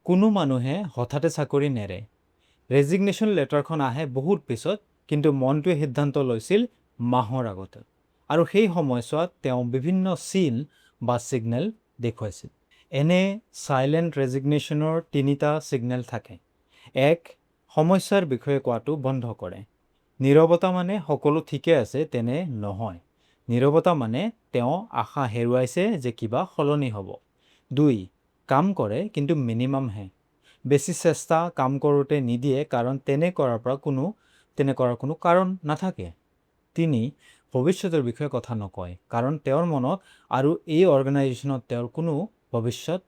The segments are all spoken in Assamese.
কোনো মানুহে হঠাতে চাকৰি নেৰে। ৰেজিগনেশ্যন লেটাৰখন আহে বহুত পিছত, কিন্তু মনটোৱে সিদ্ধান্ত লৈছিল মাহৰ আগতে। আৰু সেই সময়ছোৱাত তেওঁ বিভিন্ন চিন বা ছিগনেল দেখুৱাইছিল। এনে চাইলেণ্ট ৰেজিগনেশ্যনৰ তিনিটা ছিগনেল থাকে। এক, সমস্যাৰ বিষয়ে কোৱাটো বন্ধ কৰে। নীৰৱতা মানে সকলো ঠিকে আছে তেনে নহয়। নীৰৱতা মানে তেওঁ আশা হেৰুৱাইছে যে কিবা সলনি হ'ব। 2, কাম কৰে কিন্তু মিনিমামহে। বেছি চেষ্টা কাম কৰোঁতে নিদিয়ে কাৰণ তেনে কৰাৰ কোনো কাৰণ নাথাকে। 3, ভৱিষ্যতৰ বিষয়ে কথা নকয় কাৰণ তেওঁৰ মনত আৰু এই অৰ্গেনাইজেশ্যনত তেওঁৰ কোনো ভৱিষ্যত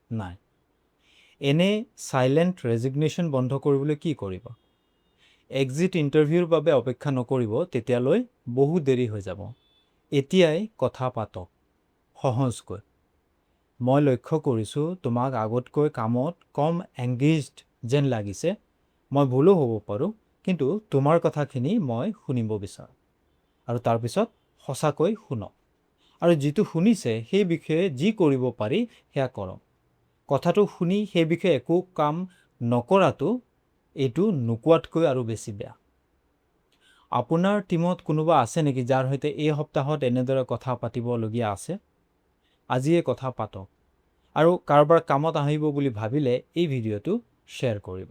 নাই। এনে চাইলেণ্ট ৰেজিগনেশ্যন বন্ধ কৰিবলৈ কি কৰিব? এক্সিট ইণ্টাৰভিউৰ বাবে অপেক্ষা নকৰিব, তেতিয়ালৈ বহু দেৰি হৈ যাব। এতিয়াই কথা পাতক সহজকৈ। মই লক্ষ্য কৰিছোঁ তোমাক আগতকৈ কামত কম এংগেজড যেন লাগিছে। মই ভুলো হ'ব পাৰোঁ, কিন্তু তোমাৰ কথাখিনি মই শুনিব বিচাৰোঁ। আৰু তাৰপিছত সঁচাকৈ শুনক। আৰু যিটো শুনিছে সেই বিষয়ে যি কৰিব পাৰি সেয়া কৰক। কথাটো শুনি সেই বিষয়ে একো কাম নকৰাটো এইটো নোকোৱাতকৈ আৰু বেছি বেয়া। আপোনাৰ টীমত কোনোবা আছে নেকি যাৰ সৈতে এই সপ্তাহত এনেদৰে কথা পাতিবলগীয়া আছে? আজিয়ে কথা পাতক। আৰু কাৰোবাৰ কামত আহিব বুলি ভাবিলে এই ভিডিঅ'টো শ্বেয়াৰ কৰিব।